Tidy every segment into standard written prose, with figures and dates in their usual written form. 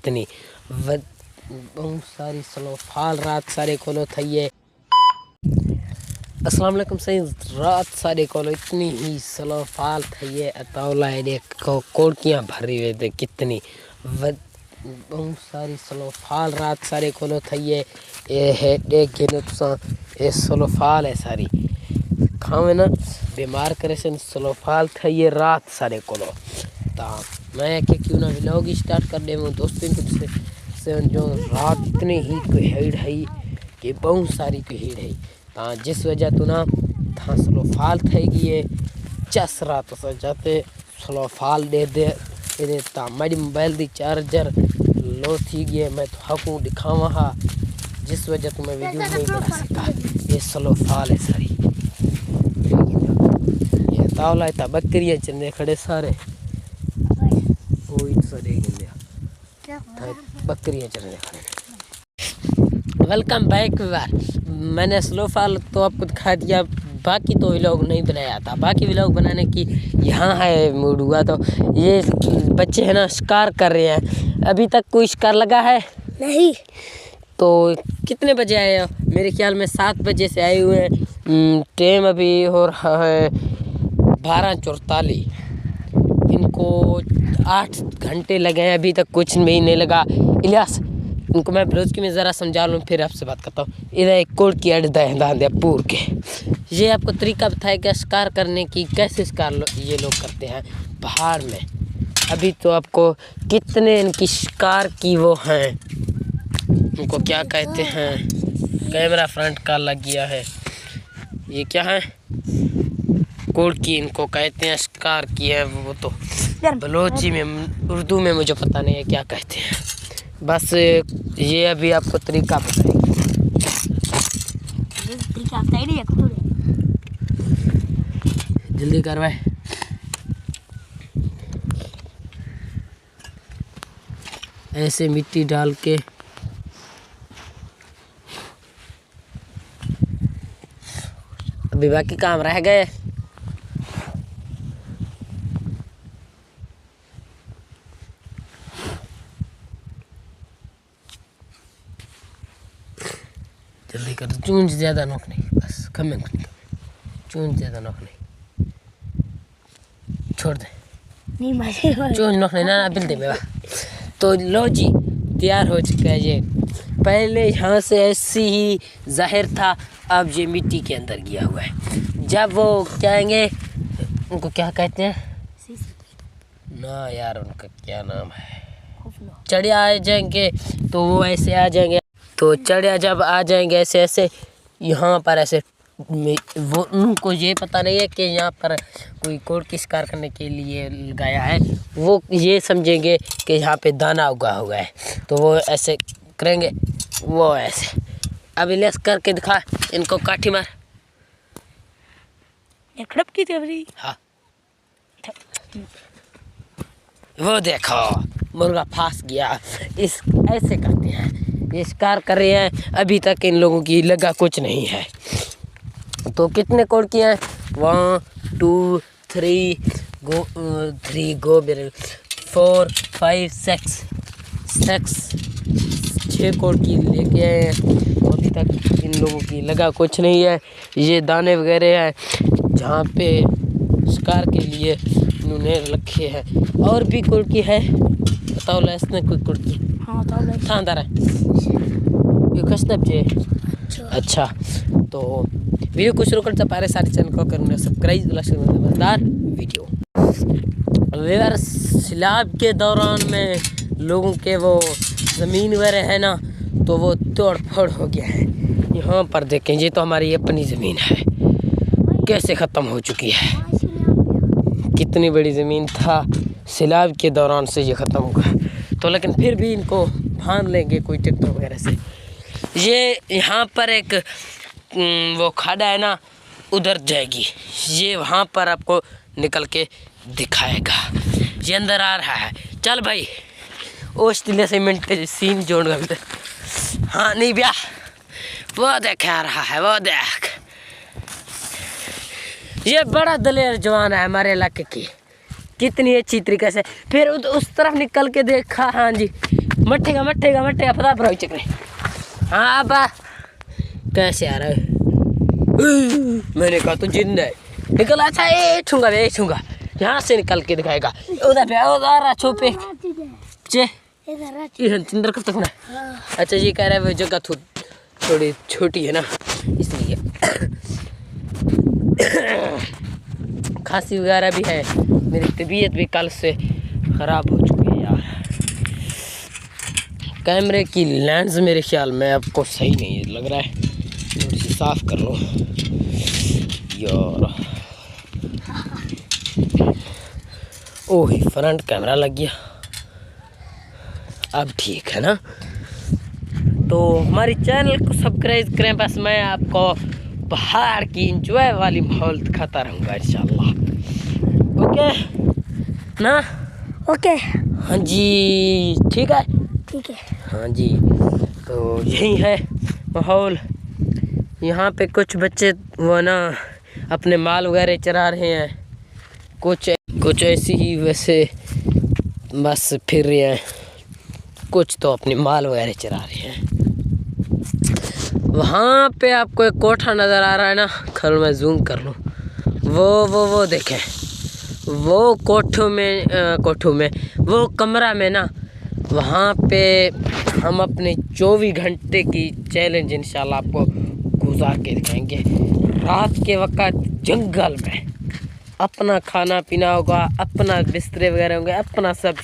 कितनी बहुत सारी स्लोफाल रात सारे कोलो थई अस्सलाम वालेकुम सही रात सारे कोलो इतनी ही स्लोफाल थई अतौला ने कोड़कियाँ भरी हुए थे कितनी बहुत सारी स्लोफाल रात सारे कोलो थई ये है देख के नुकसान ये स्लोफाल है सारी खावे ना बीमार करे से स्लोफाल थई रात सारे कोलो ता मैं के क्यों ना व्लॉग स्टार्ट कर दे दोस्तों से जो रात इतनी ही भीड़ है कि बहुत सारी भीड़ है ता जिस वजह तो ना था स्लोफाल थई गई चस रात से जाते स्लोफाल दे ता मेरी मोबाइल दी चार्जर लो थी गई मैं तो हकू दिखावा हा जिस वजह तो मैं वीडियो नहीं बना सका ये स्लोफाल है सारी ये तावला था बकरियां चलने खड़े सारे कोई तो देख लिया बकरियां चलने खड़े। वेलकम बैक मैंने स्लोफाल तो आपको दिखा दिया बाकी तो व्लॉग नहीं बनाया था बाकी व्लॉग बनाने की यहाँ है मूड हुआ तो ये बच्चे हैं ना शिकार कर रहे हैं अभी तक कोई शिकार लगा है नहीं तो कितने बजे आए हो मेरे ख्याल में 7 बजे से आए हुए हैं टाइम अभी हो रहा है 12:44 इनको 8 घंटे लगे हैं अभी तक कुछ भी नहीं लगा। इलियास इनको मैं ब्रोजकी में ज़रा समझा लूँ फिर आपसे बात करता हूँ। इधर एक कोड़ की अड्डा है पूर के ये आपको तरीका बताया क्या शिकार करने की कैसे शिकार ये लोग करते हैं पहाड़ में। अभी तो आपको कितने इनकी शिकार की वो हैं उनको क्या कहते हैं कैमरा फ्रंट का लग गया है ये क्या है कोड़ की इनको कहते हैं शिकार की है वो तो बलोची में उर्दू में मुझे पता नहीं है क्या कहते हैं बस ये अभी आपको तरीका बताएंगे जल्दी करवाए ऐसे मिट्टी डाल के अभी बाकी काम रह गए जल्दी कर चूंज ज़्यादा नोक नहीं बस कम चूंज ज़्यादा नोक नहीं छोड़ दे नहीं चूंज नोक नहीं ना बिल दे मेरा तो लो जी तैयार हो चुका है ये पहले यहाँ से ऐसी ही जाहिर था अब ये मिट्टी के अंदर गया हुआ है जब वो कहेंगे उनको क्या कहते हैं ना यार उनका क्या नाम है चढ़िया आ जाएंगे तो वो ऐसे आ जाएंगे तो चढ़िया जब आ जाएंगे ऐसे ऐसे यहाँ पर ऐसे वो उनको ये पता नहीं है कि यहाँ पर कोई कोड़ की शिकार करने के लिए लगाया है वो ये समझेंगे कि यहाँ पे दाना उगा हुआ है तो वो ऐसे करेंगे वो ऐसे अब इलेस करके दिखा इनको काठी मार एक खड़प की थी हाँ वो देखो मुर्गा फांस गया इस ऐसे करते हैं ये शिकार कर रहे हैं अभी तक इन लोगों की लगा कुछ नहीं है तो कितने कोड़ किए हैं 1 2 3 गो 4 5 6 6 कोड़ की लेके आए हैं अभी तक इन लोगों की लगा कुछ नहीं है ये दाने वगैरह हैं जहाँ पे शिकार के लिए इन्होंने रखे हैं और भी कोड़ की है बताओ इसने कोई कोड़ की हाँ थांदार है ये कस्टम जे अच्छा तो वीडियो कुछ रोकड़ से पारे सारे चैनल को करूँगा सब्सक्राइब मज़ेदार वीडियो वेवर सैलाब के दौरान में लोगों के वो ज़मीन वगैरह है ना तो वो तोड़ फोड़ हो गया है यहाँ पर देखें ये तो हमारी अपनी ज़मीन है कैसे ख़त्म हो चुकी है कितनी बड़ी ज़मीन था सैलाब के दौरान से ये ख़त्म हुआ तो लेकिन फिर भी इनको भान लेंगे कोई ट्रैक्टर वगैरह से ये यहाँ पर एक वो खाड़ा है ना उधर जाएगी ये वहाँ पर आपको निकल के दिखाएगा ये अंदर आ रहा है चल भाई ओस्ट्रेलिया से मिनट सीन जोड़ गए हाँ नहीं ब्याह वो देख आ रहा है वो देख ये बड़ा दलेर जवान है हमारे इलाके की कितनी अच्छी तरीके से। फिर उस तरफ निकल के देखा, हाँ जी मट्ठेगा मट्ठेगा मट्ठेगा पता पर चक्रे। हाँ अब कैसे आ रहा है, मैंने कहा तो जिंदा है निकल। अच्छा ये छूंगा यहाँ से निकल के दिखाएगा। उधर पे उधर छुपे चे चिंदर कब तक ना। अच्छा ये कह रहा है वो जगह थोड़ी छोटी है ना इसलिए। खांसी वगैरह भी है, मेरी तबीयत भी कल से ख़राब हो चुकी है यार। कैमरे की लेंस मेरे ख्याल में आपको सही नहीं है लग रहा है, थोड़ी सी साफ कर लो यार। ओह फ्रंट कैमरा लग गया, अब ठीक है ना। तो हमारी चैनल को सब्सक्राइब करें, बस मैं आपको पहाड़ की इंजॉय वाली माहौल दिखाता रहूँगा इंशाल्लाह। ओके ना, ओके हाँ जी ठीक है हाँ जी। तो यही है माहौल। यहाँ पे कुछ बच्चे वो ना अपने माल वगैरह चरा रहे हैं, कुछ ऐसी ही वैसे बस फिर रहे हैं, कुछ तो अपनी माल वगैरह चरा रहे हैं। वहाँ पे आपको एक कोठा नज़र आ रहा है ना, खल मैं जूम कर लूँ, वो देखें, वो कोठों में वो कमरा में ना, वहाँ पे हम अपने 24 घंटे की चैलेंज इंशाल्लाह आपको गुजार के दिखाएंगे। रात के वक्त जंगल में अपना खाना पीना होगा, अपना बिस्तरे वगैरह होंगे, अपना सब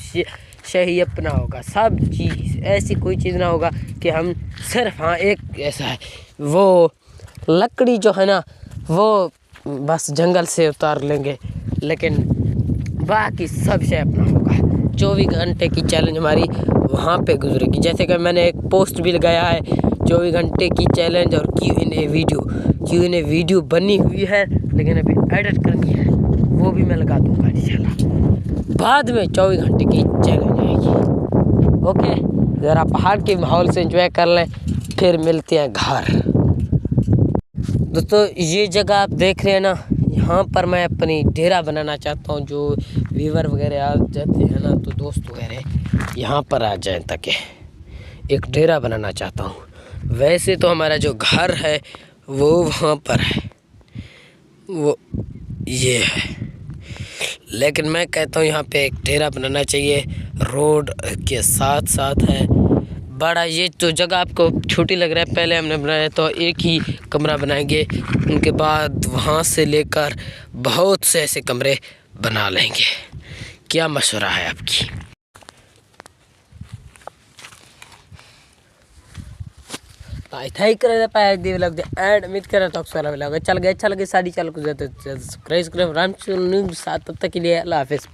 सही अपना होगा, सब चीज़। ऐसी कोई चीज़ ना होगा कि हम सिर्फ, हाँ एक ऐसा है वो लकड़ी जो है ना वो बस जंगल से उतार लेंगे, लेकिन बाकी सब से अपना होगा। 24 घंटे की चैलेंज हमारी वहाँ पे गुजरेगी। जैसे कि मैंने एक पोस्ट भी लगाया है 24 घंटे की चैलेंज और Q&A वीडियो बनी हुई है, लेकिन अभी एडिट करनी है, वो भी मैं लगा दूँगा इंशाल्लाह। बाद में 24 घंटे की चैलेंज आएगी। ओके ज़रा पहाड़ के माहौल से एंजॉय कर लें, फिर मिलते हैं घर। दोस्तों ये जगह आप देख रहे हैं ना, यहाँ पर मैं अपनी डेरा बनाना चाहता हूँ। जो व्यूवर वगैरह आ जाते हैं ना, तो दोस्त वगैरह यहाँ पर आ जाएं, ताकि एक डेरा बनाना चाहता हूँ। वैसे तो हमारा जो घर है वो वहाँ पर है, वो ये है, लेकिन मैं कहता हूँ यहाँ पे एक डेरा बनाना चाहिए, रोड के साथ है बड़ा। ये तो जगह आपको छोटी लग रहा है, पहले हमने बनाया तो एक ही कमरा बनाएंगे, उनके बाद वहाँ से लेकर बहुत से ऐसे कमरे बना लेंगे। क्या मशवरा है आपकी? थाई करे पाए दी लग दे ऐड उम्मीद करे तो चल गए अच्छा लगे साड़ी चल को जाते सब्सक्राइब करें। राम न्यूज़ साथ तब तक के लिए अल्लाह हाफिज़।